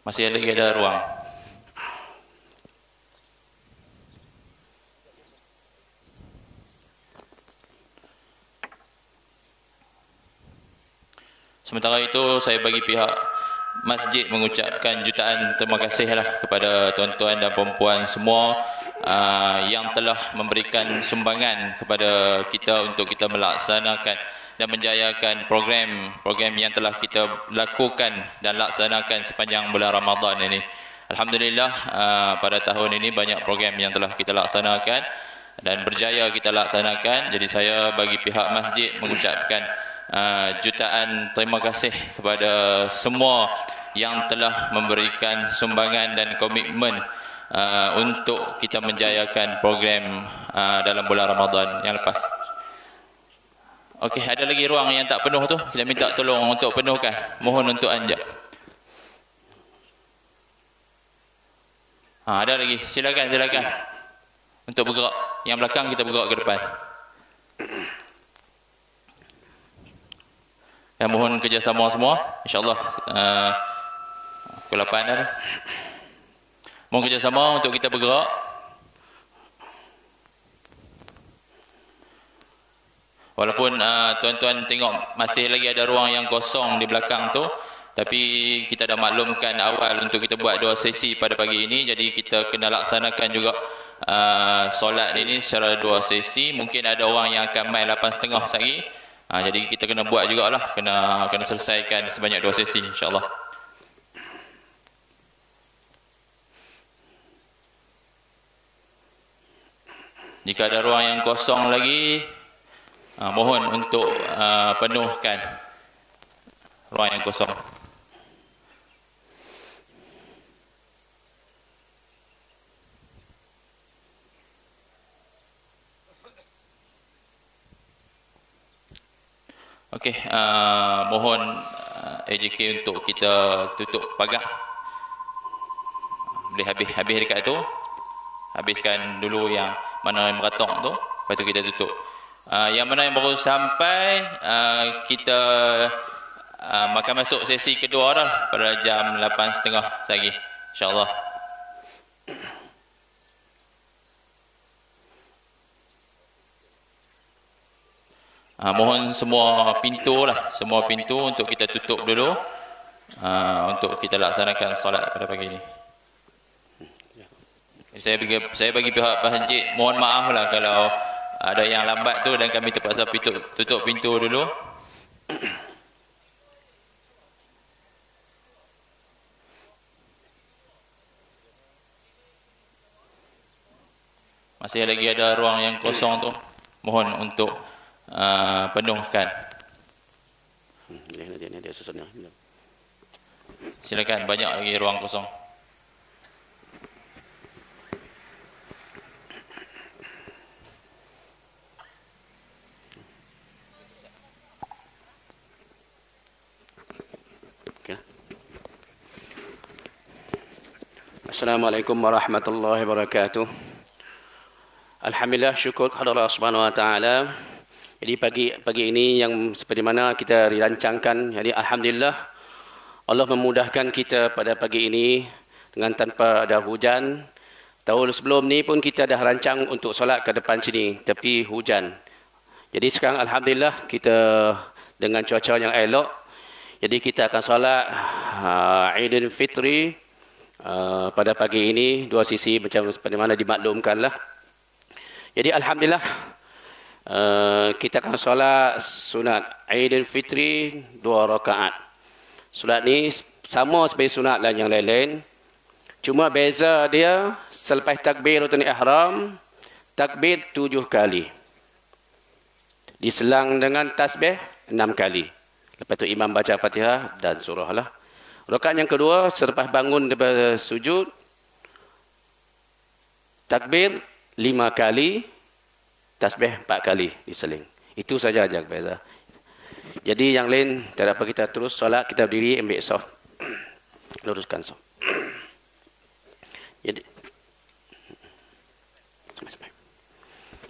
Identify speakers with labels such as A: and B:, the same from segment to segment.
A: Masih lagi ada ruang. Sementara itu saya bagi pihak masjid mengucapkan jutaan terima kasihlah kepada tuan-tuan dan puan-puan semua yang telah memberikan sumbangan kepada kita untuk kita melaksanakan dan menjayakan program yang telah kita lakukan dan laksanakan sepanjang bulan Ramadan ini. Alhamdulillah pada tahun ini banyak program yang telah kita laksanakan dan berjaya kita laksanakan. Jadi saya bagi pihak masjid mengucapkan jutaan terima kasih kepada semua yang telah memberikan sumbangan dan komitmen untuk kita menjayakan program dalam bulan Ramadan yang lepas. Okey, ada lagi ruang yang tak penuh tu, kita minta tolong untuk penuhkan. Mohon untuk anja. Ada lagi, silakan untuk bergerak. Yang belakang kita bergerak ke depan. Dan mohon kerjasama semua, insyaAllah pukul 8 dah. Mohon kerjasama untuk kita bergerak. Walaupun tuan-tuan tengok masih lagi ada ruang yang kosong di belakang tu, tapi kita dah maklumkan awal untuk kita buat 2 sesi pada pagi ini, jadi kita kena laksanakan juga solat ini secara 2 sesi. Mungkin ada orang yang akan main 8.30 sehari. Jadi kita kena buat jugalah, kena selesaikan sebanyak 2 sesi insya-Allah. Jika ada ruang yang kosong lagi, mohon untuk penuhkan ruang yang kosong. Okey, mohon AJK untuk kita tutup pagar. Boleh habis dekat tu. Habiskan dulu yang mana yang meratok tu, lepas tu kita tutup. Yang mana yang baru sampai, kita akan masuk sesi kedua dah pada jam 8.30 lagi, insya-Allah. Mohon semua pintu untuk kita tutup dulu untuk kita laksanakan solat pada pagi ini. Saya bagi pihak masjid mohon maaf lah kalau ada yang lambat tu dan kami terpaksa tutup pintu dulu. Masih lagi ada ruang yang kosong tu, mohon untuk penuhkan. Silakan, banyak lagi ruang kosong.
B: Assalamualaikum warahmatullahi wabarakatuh. Alhamdulillah, syukur kepada Allah Subhanahu wa taala. Jadi pagi ini yang seperti mana kita dirancangkan, jadi alhamdulillah Allah memudahkan kita pada pagi ini dengan tanpa ada hujan. Tahun sebelum ni pun kita dah rancang untuk solat ke depan sini, tapi hujan. Jadi sekarang alhamdulillah kita dengan cuaca yang elok, jadi kita akan solat Aidil Fitri pada pagi ini 2 sisi macam seperti mana dimaklumkanlah. Jadi alhamdulillah kita akan solat sunat Aidil Fitri 2 rakaat. Solat ni sama seperti sunat lain yang lain-lain. Cuma beza dia selepas takbiratul ihram, takbir 7 kali. Diselang dengan tasbih 6 kali. Lepas tu imam baca Fatihah dan surah lah. Rakaat yang kedua selepas bangun daripada sujud, takbir 5 kali, tasbih 4 kali diseling. Itu saja beza. Jadi yang lain tak apa, kita terus solat, kita berdiri ambil saf. Luruskan saf.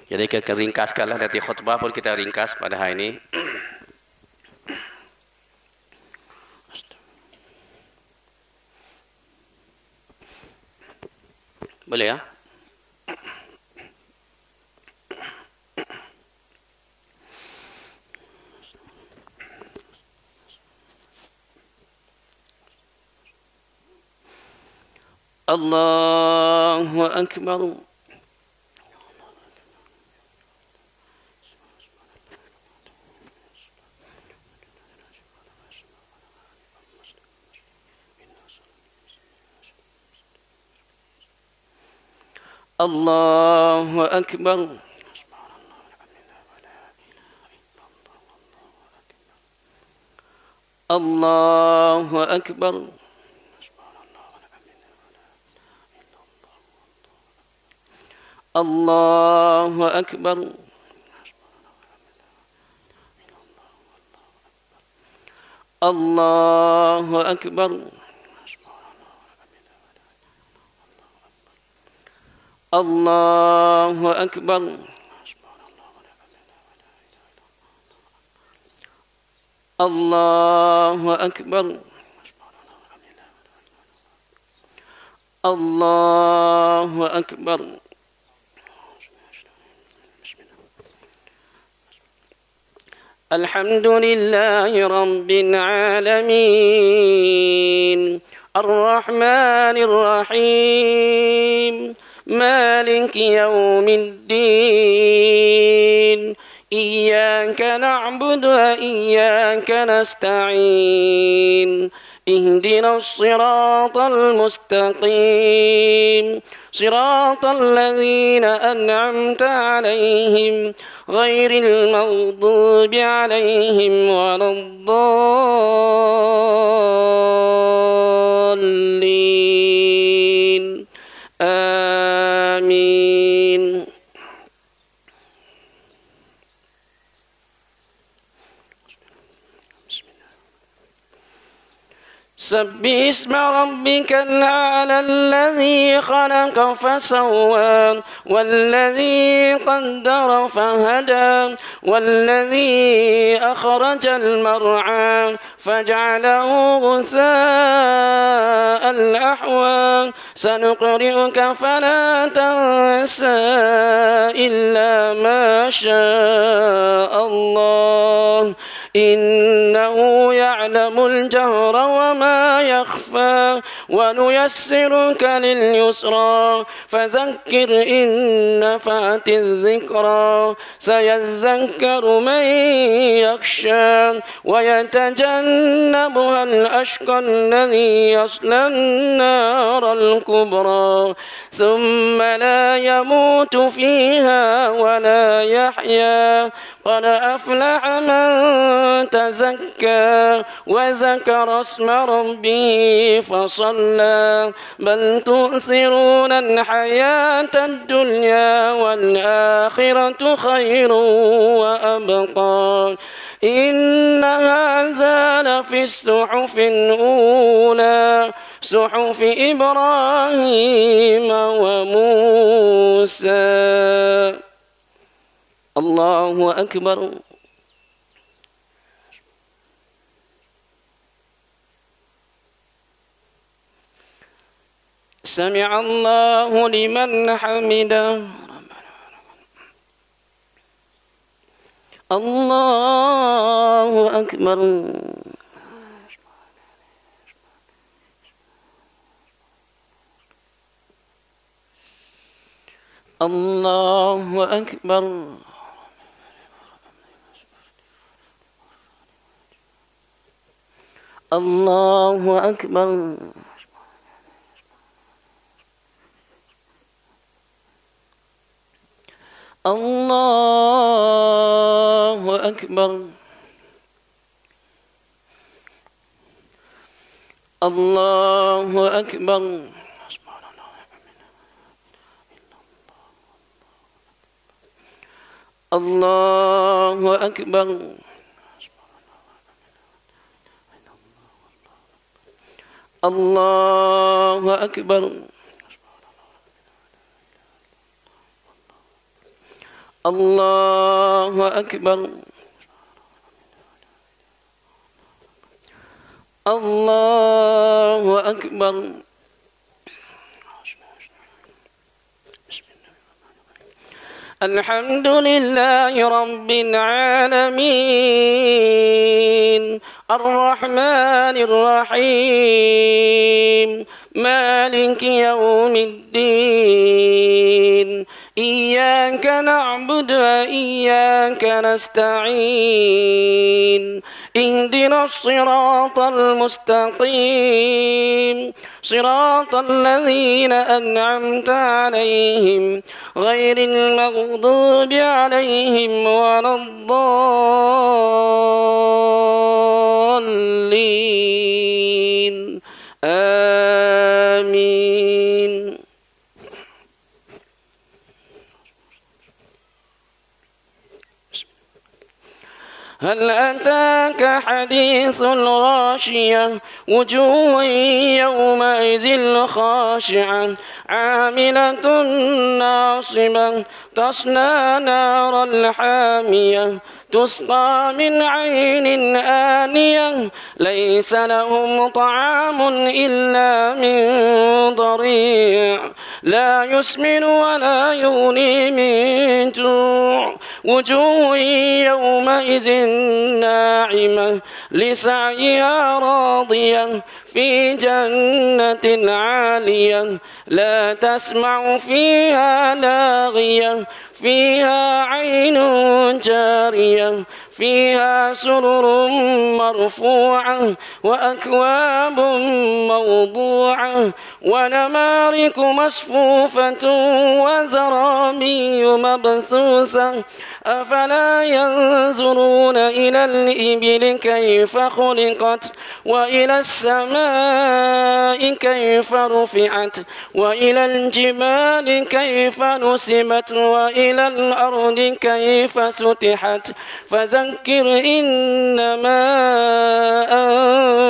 B: Jadi kita ringkaskanlah, nanti khutbah pun kita ringkas pada hari ini. Boleh ya? Allahu Akbar. Allahu Akbar. Allahu Akbar. Allahu Akbar. Allahu Akbar. Allahu Akbar. Allahu Akbar. Allahu Akbar. الحمد لله رب العالمين الرحمن الرحيم مالك يوم الدين إياك نعبد وإياك نستعين اهدنا الصراط المستقيم صراط الذين أنعمت عليهم غير المغضوب عليهم ولا الضالين آمين. سبح اسم ربك الأعلى الذي خلق فسوى والذي قدر فهدى والذي أخرج المرعى فجعله غثاء الأحوى سنقرئك فلا تنسى إلا ما شاء الله إنه يعلم الجهر وما يخفى ونيسرك لليسرى فذكر إن نفعت الذكرى سيذكر من يخشى ويتجنبها الأشقى الذي يصلى النار الكبرى ثم لا يموت فيها ولا يحيا قد أفلح من تزكى وذكر اسم ربه فصلى بل تؤثرون الحياة الدنيا والآخرة خير وأبقى إن هذا لفي الصحف الأولى صحف إبراهيم وموسى. الله أكبر. سمع الله لمن حمده. الله أكبر. الله أكبر. الله أكبر. الله أكبر. الله أكبر. الله أكبر. الله أكبر. الله أكبر. الله أكبر. الحمد لله رب العالمين الرحمن الرحيم مالك يوم الدين إياك نعبد وإياك نستعين اهدنا الصراط المستقيم صراط الذين أنعمت عليهم غير المغضوب عليهم ولا الضالين آمين. هل أتاك حديث الغاشية وجوه يومئذ خاشعة عاملة ناصبة تصلى نارا حامية تسقى من عين آنية ليس لهم طعام إلا من ضريع لا يسمن ولا يغني من جوع وجوه يومئذ ناعمة لسعيها راضية في جنة عالية لا تسمع فيها لاغية فيها عين جارية فيها سرر مرفوعة وأكواب موضوعة ونمارق مصفوفة وزرابي مبثوثة أفلا ينظرون إلى الإبل كيف خلقت وإلى السماء كيف رفعت وإلى الجبال كيف نصبت وإلى الأرض كيف سطحت فذكر إنما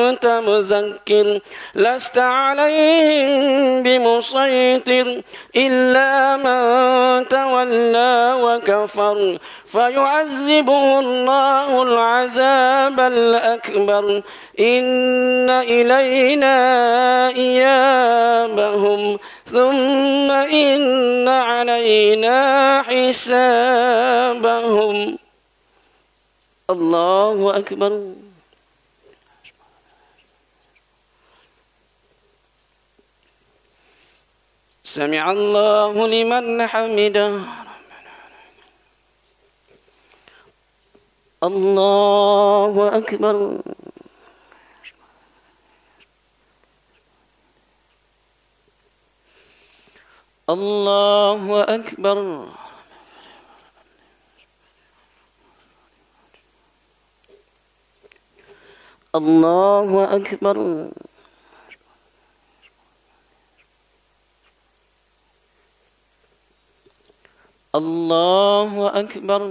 B: أنت مذكر لست عليهم بمسيطر إلا من تولى وكفر فيعذبه الله العذاب الأكبر إن إلينا إيابهم ثم إن علينا حسابهم. الله أكبر. سمع الله لمن حمده. الله أكبر. الله أكبر. الله أكبر. الله أكبر.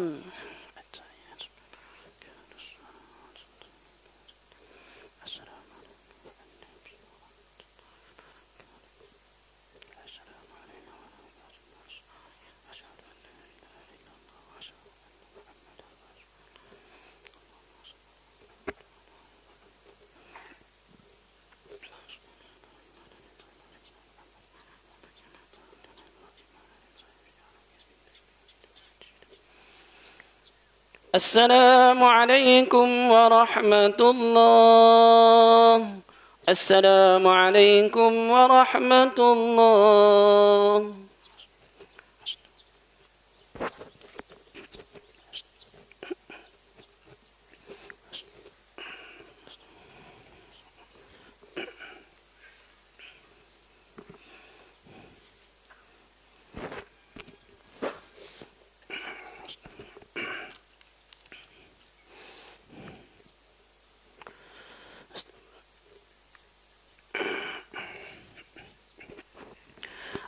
B: السلام عليكم ورحمة الله. السلام عليكم ورحمة الله.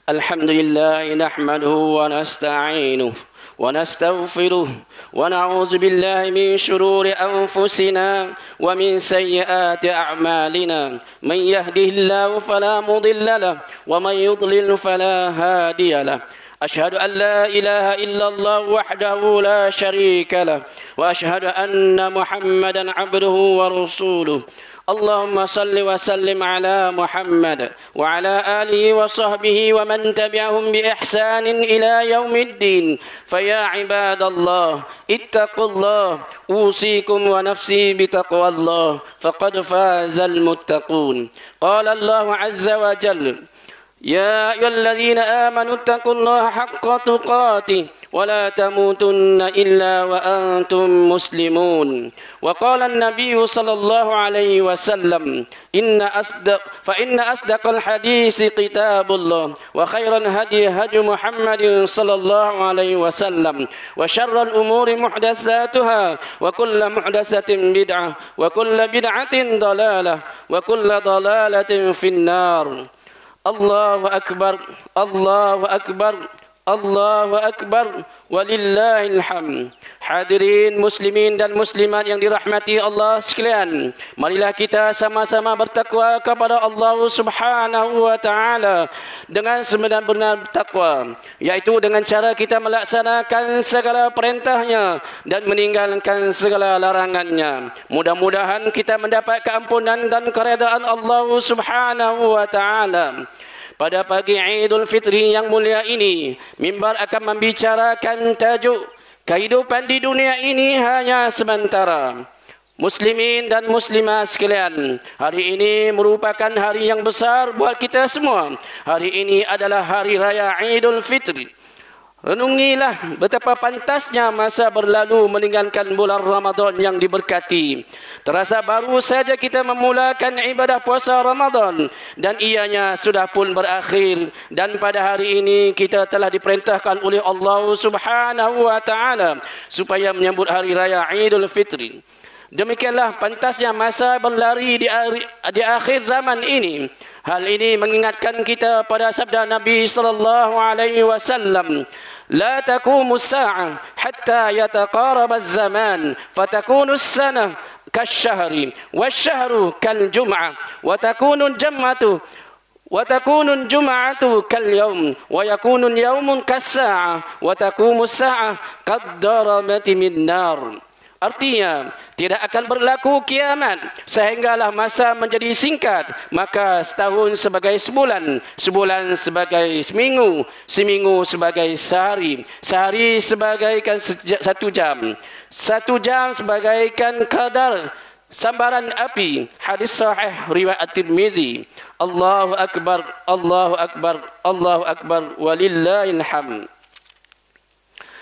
B: الحمد لله نحمده ونستعينه ونستغفره ونعوذ بالله من شرور أنفسنا ومن سيئات أعمالنا من يهده الله فلا مضل له ومن يضلل فلا هادي له أشهد أن لا إله إلا الله وحده لا شريك له وأشهد أن محمدا عبده ورسوله اللهم صل وسلم على محمد وعلى آله وصحبه ومن تبعهم بإحسان إلى يوم الدين. فيا عباد الله اتقوا الله، أوصيكم ونفسي بتقوى الله، فقد فاز المتقون. قال الله عز وجل: يا أيها الذين آمنوا اتقوا الله حق تقاته ولا تموتن إلا وأنتم مسلمون. وقال النبي صلى الله عليه وسلم: فإن أصدق الحديث كتاب الله، وخير الهدي هدي محمد صلى الله عليه وسلم، وشر الأمور محدثاتها، وكل محدثة بدعة، وكل بدعة ضلالة، وكل ضلالة في النار. الله أكبر، الله أكبر، الله أكبر, walillahil hamd. Hadirin muslimin dan muslimat yang dirahmati Allah sekalian, marilah kita sama-sama bertakwa kepada Allah Subhanahu wa taala dengan sebenar-benar takwa, yaitu dengan cara kita melaksanakan segala perintahnya dan meninggalkan segala larangannya. Mudah-mudahan kita mendapat keampunan dan keredaan Allah Subhanahu wa taala. Pada pagi Idul Fitri yang mulia ini, mimbar akan membicarakan tajuk kehidupan di dunia ini hanya sementara. Muslimin dan muslimah sekalian, hari ini merupakan hari yang besar buat kita semua. Hari ini adalah hari raya Idul Fitri. Renungilah betapa pantasnya masa berlalu meninggalkan bulan Ramadan yang diberkati. Terasa baru saja kita memulakan ibadah puasa Ramadan dan ianya sudah pun berakhir. Dan pada hari ini kita telah diperintahkan oleh Allah Subhanahu wa taala supaya menyambut hari raya Idul Fitri. Demikianlah pantasnya masa berlari di akhir zaman ini. Hal ini mengingatkan kita pada sabda Nabi sallallahu alaihi wasallam: "La taqumu as-sa'ah hatta yataqaraba az-zaman, fatakunu as-sanah kasyahri, wasyahru kaljum'ah, wa takunu al-jum'atu kal-yawm, wa yakunu al-yawmu kas-sa'ah, wa taqumu as-sa'ah qad-darabati min-nar." Artinya, tidak akan berlaku kiamat sehinggalah masa menjadi singkat, maka setahun sebagai sebulan, sebulan sebagai seminggu, seminggu sebagai sehari, sehari sebagaikan 1 jam, 1 jam sebagaikan kadar sambaran api. Hadis sahih riwayat Tirmizi. Allahu akbar, Allahu akbar, Allahu akbar, walillahil hamd.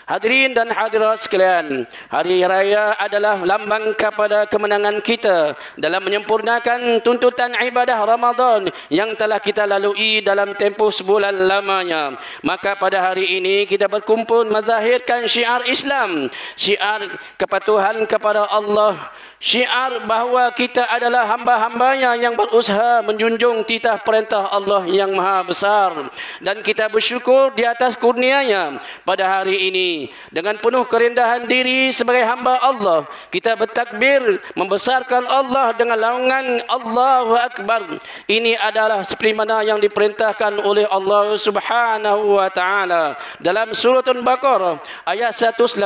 B: Hadirin dan hadirat sekalian, hari raya adalah lambang kepada kemenangan kita dalam menyempurnakan tuntutan ibadah Ramadan yang telah kita lalui dalam tempoh sebulan lamanya. Maka pada hari ini kita berkumpul menzahirkan syiar Islam, syiar kepatuhan kepada Allah, syiar bahawa kita adalah hamba-hambanya yang berusaha menjunjung titah perintah Allah yang maha besar. Dan kita bersyukur di atas kurnianya pada hari ini. Dengan penuh kerendahan diri sebagai hamba Allah, kita bertakbir membesarkan Allah dengan laungan Allahu Akbar. Ini adalah seperti mana yang diperintahkan oleh Allah Subhanahu wa taala dalam surah Al-Baqarah ayat 185.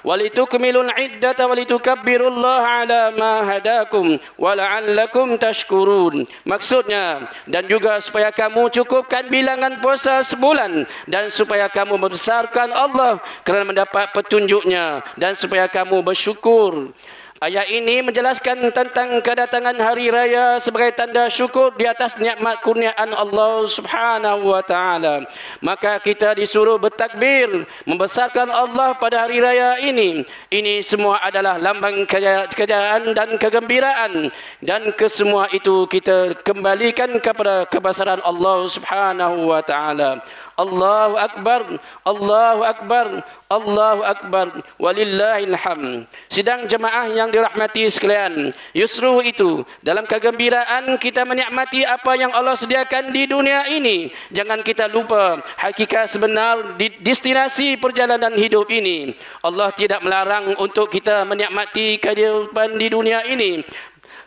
B: Walitukmilul iddata walitukabbirullaha ala ma hadakum wa la'allakum tashkurun. Maksudnya, dan juga supaya kamu cukupkan bilangan puasa sebulan dan supaya kamu membesarkan Allah kerana mendapat petunjuknya dan supaya kamu bersyukur. Ayat ini menjelaskan tentang kedatangan hari raya sebagai tanda syukur di atas nikmat kurniaan Allah Subhanahu wa taala. Maka kita disuruh bertakbir membesarkan Allah pada hari raya ini. Ini semua adalah lambang kejayaan dan kegembiraan, dan kesemua itu kita kembalikan kepada kebesaran Allah Subhanahu wa taala. Allahu akbar, Allahu akbar, Allahu akbar, walillahil hamd. Sidang jemaah yang dirahmati sekalian, justru itu dalam kegembiraan kita menikmati apa yang Allah sediakan di dunia ini. Jangan kita lupa hakikat sebenar di destinasi perjalanan hidup ini. Allah tidak melarang untuk kita menikmati kehidupan di dunia ini.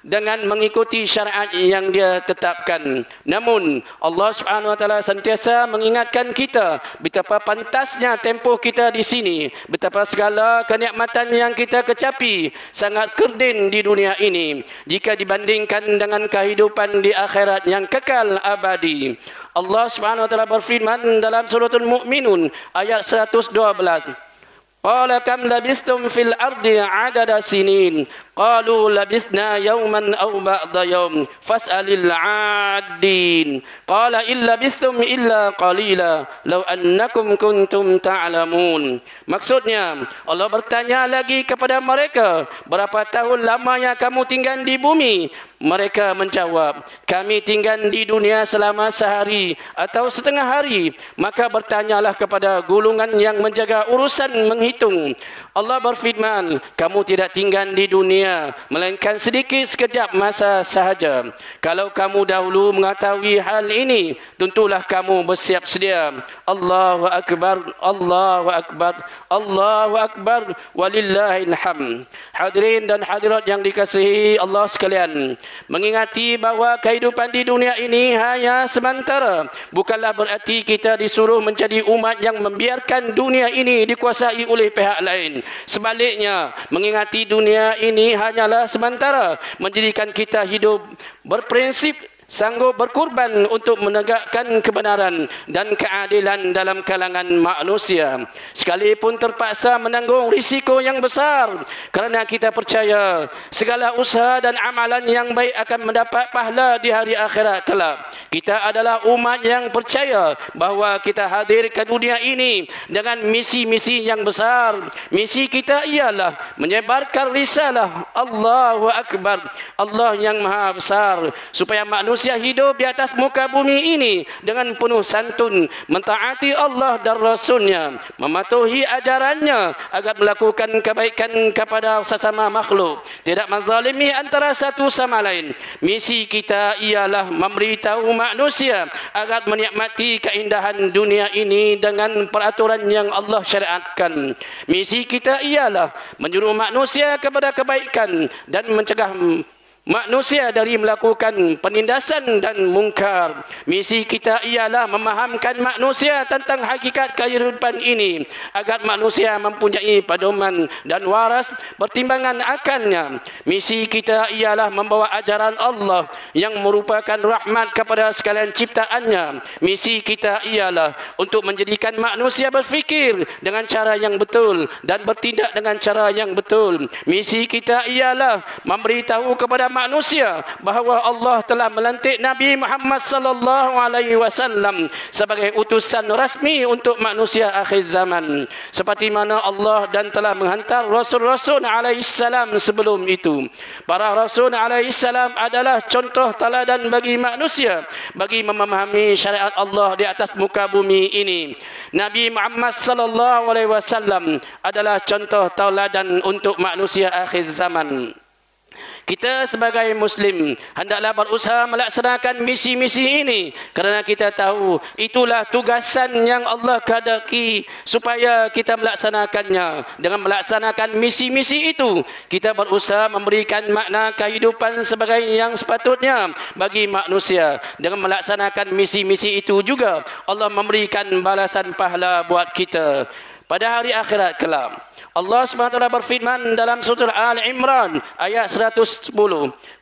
B: dengan mengikuti syariat yang dia tetapkan. Namun Allah Subhanahu wa taala sentiasa mengingatkan kita betapa pantasnya tempoh kita di sini, betapa segala kenikmatan yang kita kecapi sangat kerdil di dunia ini jika dibandingkan dengan kehidupan di akhirat yang kekal abadi. Allah Subhanahu wa taala berfirman dalam suratul Mu'minun ayat 112. Qala kam labistum fil ardi adada sinin qalu labisna yawman aw ba'da yawm fas'alil 'addin qala illa labistum illa qalila law annakum kuntum ta'lamun. Maksudnya Allah bertanya lagi kepada mereka, berapa tahun lamanya kamu tinggal di bumi? Mereka menjawab, kami tinggal di dunia selama sehari atau setengah hari. Maka bertanyalah kepada golongan yang menjaga urusan menghitung. Allah berfirman, kamu tidak tinggal di dunia melainkan sedikit sekejap masa sahaja. Kalau kamu dahulu mengetahui hal ini, tentulah kamu bersiap sedia. Allahu akbar, Allahu akbar, Allahu akbar, walillahil hamd. Hadirin dan hadirat yang dikasihi Allah sekalian, mengingati bahawa kehidupan di dunia ini hanya sementara, bukanlah berarti kita disuruh menjadi umat yang membiarkan dunia ini dikuasai oleh pihak lain. Sebaliknya, mengingati dunia ini hanyalah sementara menjadikan kita hidup berprinsip sanggup berkorban untuk menegakkan kebenaran dan keadilan dalam kalangan manusia, sekalipun terpaksa menanggung risiko yang besar, kerana kita percaya segala usaha dan amalan yang baik akan mendapat pahala di hari akhirat kelak. Kita adalah umat yang percaya bahawa kita hadir ke dunia ini dengan misi-misi yang besar. Misi kita ialah menyebarkan risalah Allahu Akbar, Allah yang Maha Besar, supaya manusia hidup di atas muka bumi ini dengan penuh santun, mentaati Allah dan Rasulnya, mematuhi ajarannya agar melakukan kebaikan kepada sesama makhluk, tidak menzalimi antara satu sama lain. Misi kita ialah memberitahu manusia agar menikmati keindahan dunia ini dengan peraturan yang Allah syariatkan. Misi kita ialah menyuruh manusia kepada kebaikan dan mencegah manusia dari melakukan penindasan dan mungkar. Misi kita ialah memahamkan manusia tentang hakikat kehidupan ini agar manusia mempunyai pedoman dan waras pertimbangan akannya. Misi kita ialah membawa ajaran Allah yang merupakan rahmat kepada sekalian ciptaannya. Misi kita ialah untuk menjadikan manusia berfikir dengan cara yang betul dan bertindak dengan cara yang betul. Misi kita ialah memberitahu kepada manusia bahawa Allah telah melantik Nabi Muhammad sallallahu alaihi wasallam sebagai utusan rasmi untuk manusia akhir zaman, seperti mana Allah dan telah menghantar rasul-rasul alaihi salam sebelum itu. Para rasul alaihi salam adalah contoh teladan bagi manusia bagi memahami syariat Allah di atas muka bumi ini. Nabi Muhammad sallallahu alaihi wasallam adalah contoh teladan untuk manusia akhir zaman. Kita sebagai Muslim hendaklah berusaha melaksanakan misi-misi ini kerana kita tahu itulah tugasan yang Allah kehendaki supaya kita melaksanakannya. Dengan melaksanakan misi-misi itu, kita berusaha memberikan makna kehidupan sebagai yang sepatutnya bagi manusia. Dengan melaksanakan misi-misi itu juga Allah memberikan balasan pahala buat kita pada hari akhirat kelak. Allah SWT berfirman dalam surah Al-Imran ayat 110,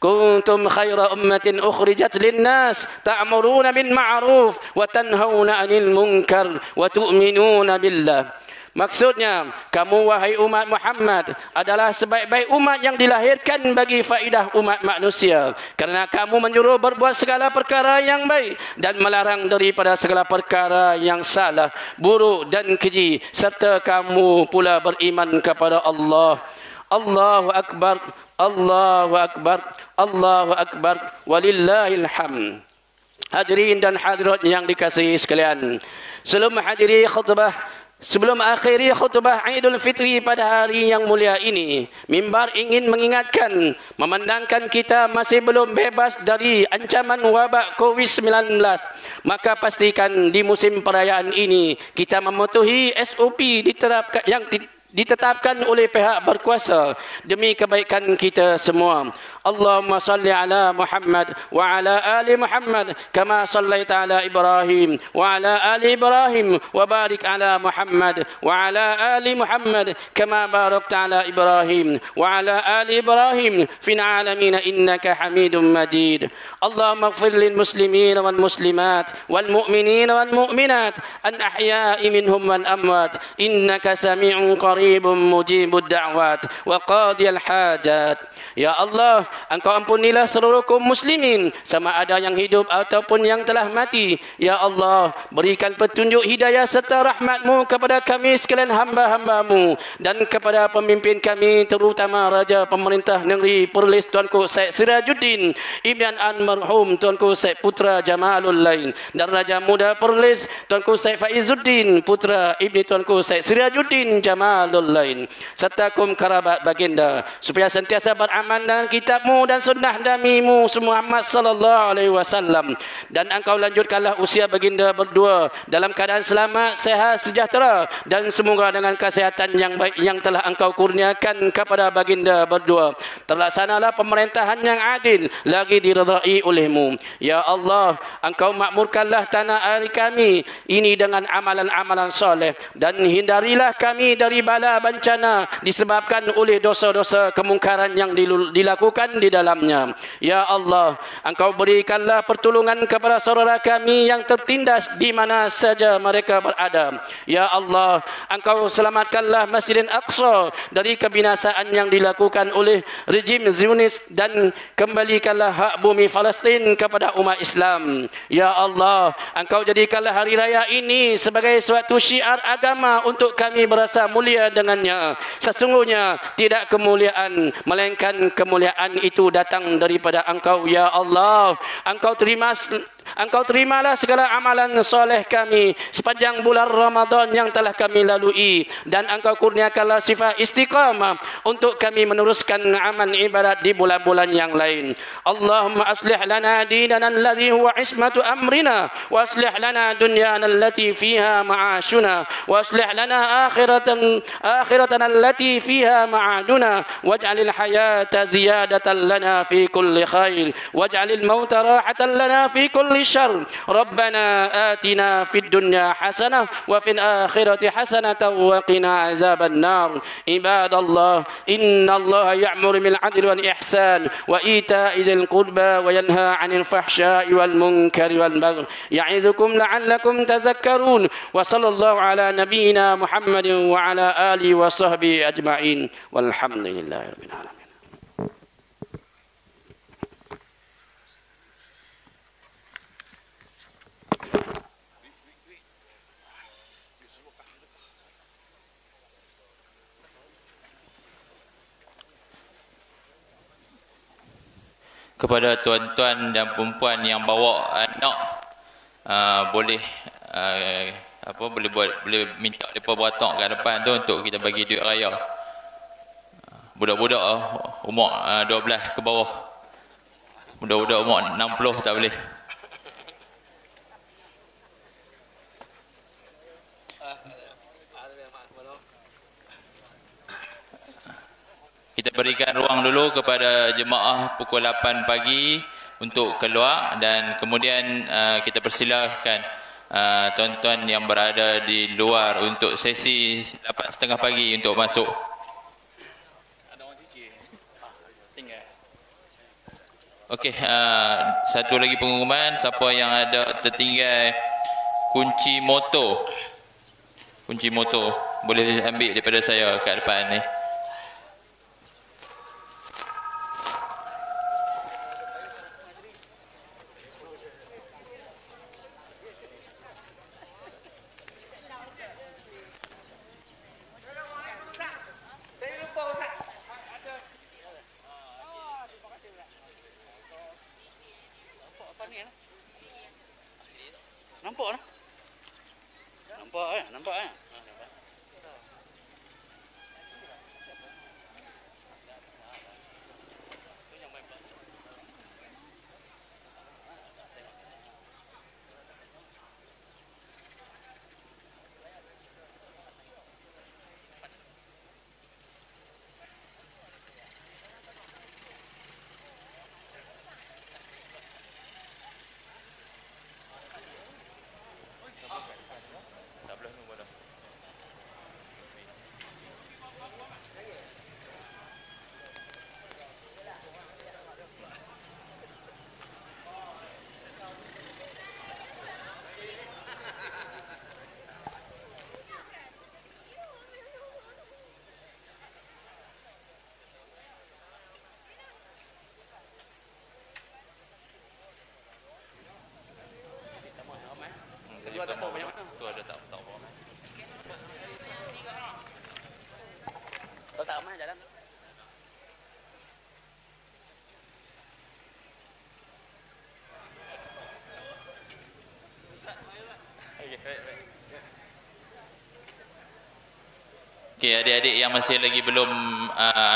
B: kuntum khaira ummatin ukhrijat linnas ta'muruna bil ma'ruf wa tanhauna 'anil munkar wa tu'minuna billah. Maksudnya, kamu wahai umat Muhammad adalah sebaik-baik umat yang dilahirkan bagi faedah umat manusia, kerana kamu menyuruh berbuat segala perkara yang baik dan melarang daripada segala perkara yang salah, buruk dan keji, serta kamu pula beriman kepada Allah. Allahu Akbar, Allahu Akbar, Allahu Akbar, walillahil hamd. Hadirin dan hadirat yang dikasihi sekalian, sebelum akhiri khutbah Idul Fitri pada hari yang mulia ini, mimbar ingin mengingatkan, memandangkan kita masih belum bebas dari ancaman wabak COVID-19. Maka pastikan di musim perayaan ini kita mematuhi SOP ditetapkan oleh pihak berkuasa demi kebaikan kita semua. Allahumma salli ala Muhammad wa ala ali Muhammad kama sallaita ala Ibrahim wa ala ali Ibrahim wa barik ala Muhammad wa ala ali Muhammad kama barakta ala Ibrahim wa ala ali Ibrahim fil alamin innaka Hamidum Majid. Allahumma ighfir lil muslimin wal muslimat wal mu'minin wal mu'minat an ahya'i minhum wal amwat innaka sami'un qaribun mujibud da'wat wa qadiyal hajat. Ya Allah, Engkau ampunilah seluruh kaum muslimin sama ada yang hidup ataupun yang telah mati. Ya Allah, berikan petunjuk hidayah serta rahmat-Mu kepada kami sekalian hamba-hamba-Mu dan kepada pemimpin kami terutama Raja Pemerintah Negeri Perlis Tuanku Syed Sirajuddin Ibn Almarhum Tuanku Syed Putra Jamalul Lain dan Raja Muda Perlis Tuanku Syed Faizuddin Putra Ibni Tuanku Syed Sirajuddin Jamalul Lain serta kaum kerabat baginda supaya sentiasa beramal dengan kitab-Mu dan sunnah Nabi-Mu Muhammad sallallahu alaihi wasallam, dan Engkau lanjutkanlah usia baginda berdua dalam keadaan selamat, sehat, sejahtera dan semoga dengan kesihatan yang baik yang telah Engkau kurniakan kepada baginda berdua terlaksanalah pemerintahan yang adil lagi diridai oleh-Mu. Ya Allah, Engkau makmurkanlah tanah air kami ini dengan amalan-amalan soleh dan hindarilah kami dari bala bencana disebabkan oleh dosa-dosa kemungkaran yang dilakukan di dalamnya. Ya Allah, Engkau berikanlah pertolongan kepada saudara kami yang tertindas di mana saja mereka berada. Ya Allah, Engkau selamatkanlah Masjidil Aqsa dari kebinasaan yang dilakukan oleh rejim Zionis dan kembalikanlah hak bumi Palestin kepada umat Islam. Ya Allah, Engkau jadikanlah hari raya ini sebagai suatu syiar agama untuk kami berasa mulia dengannya. Sesungguhnya tidak kemuliaan melainkan kemuliaan itu datang daripada Engkau. Ya Allah, Engkau terimalah segala amalan soleh kami sepanjang bulan Ramadan yang telah kami lalui dan Engkau kurniakanlah sifat istiqamah untuk kami meneruskan amal ibadat di bulan-bulan yang lain. Allahumma aslih lana dinana alladhi huwa ismatu amrina wa aslih lana dunyana allati fiha ma'ashuna wa aslih lana akhiratana allati fiha ma'aduna waj'alil hayata ziyadatan lana fi kulli khair waj'alil mauta rahatan lana fi kulli شر ربنا آتنا في الدنيا حسنة وفي الآخرة حسنة وقنا عذاب النار. عباد الله، إن الله يأمر بالعدل والإحسان وإيتاء ذي القربى وينهى عن الفحشاء والمنكر والبغي يعظكم لعلكم تذكرون. وصلى الله على نبينا محمد وعلى آله وصحبه أجمعين والحمد لله رب العالمين.
A: Kepada tuan-tuan dan perempuan yang bawa anak boleh boleh minta depa beratak kat depan tu untuk kita bagi duit raya. Budak-budak umur 12 ke bawah. Budak-budak umur 60 tak boleh. Kita berikan ruang dulu kepada jemaah pukul 8 pagi untuk keluar dan kemudian kita persilahkan tuan-tuan yang berada di luar untuk sesi 8.30 pagi untuk masuk. Okey, satu lagi pengumuman, siapa yang ada tertinggal kunci motor boleh ambil daripada saya kat depan ni.
B: Nampak.
A: Okey, adik-adik yang masih lagi belum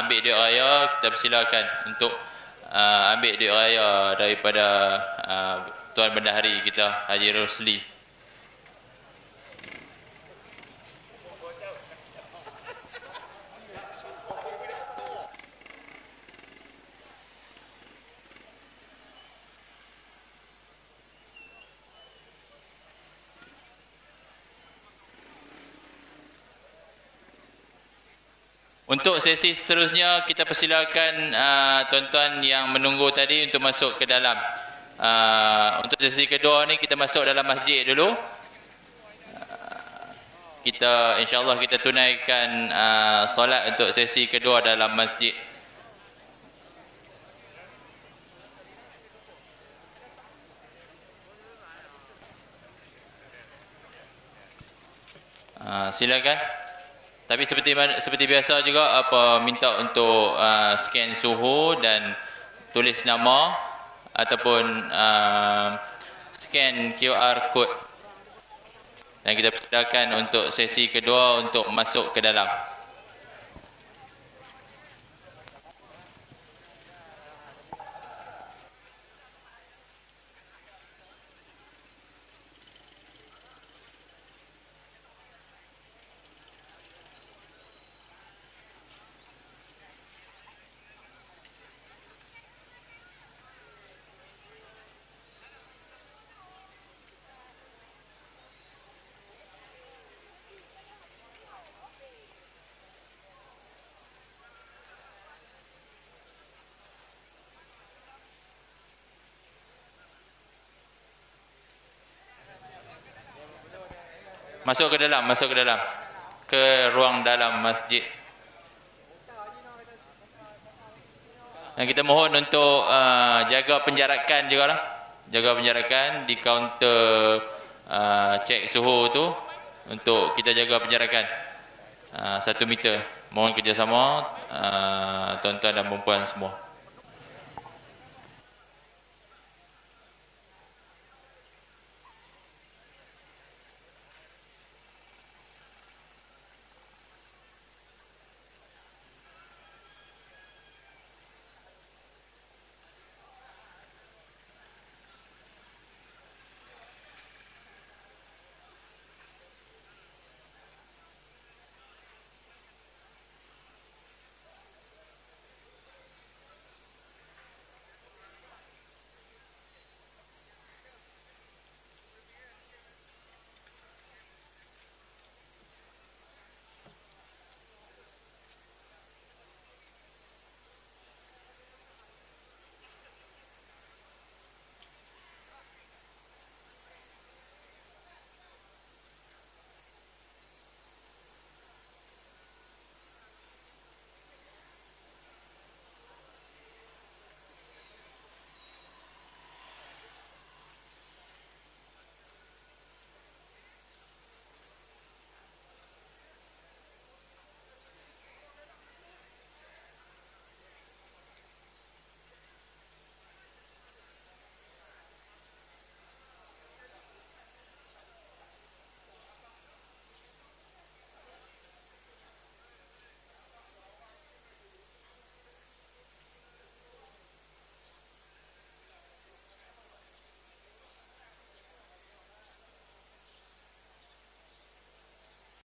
A: ambil duit raya, kita persilakan untuk ambil duit raya daripada Tuan Bendahari kita, Haji Rosli. Untuk sesi seterusnya, kita persilakan tuan-tuan yang menunggu tadi untuk masuk ke dalam. Untuk sesi kedua ni kita masuk dalam masjid dulu. InsyaAllah kita tunaikan solat untuk sesi kedua dalam masjid. Silakan. Tapi seperti biasa juga minta untuk scan suhu dan tulis nama ataupun scan QR code. Dan kita persilakan untuk sesi kedua untuk masuk ke dalam. Masuk ke dalam, ke ruang dalam masjid. Dan kita mohon untuk jaga penjarakan juga lah. Jaga penjarakan di kaunter cek suhu tu. Untuk kita jaga penjarakan 1 meter. Mohon kerjasama tuan-tuan dan perempuan semua.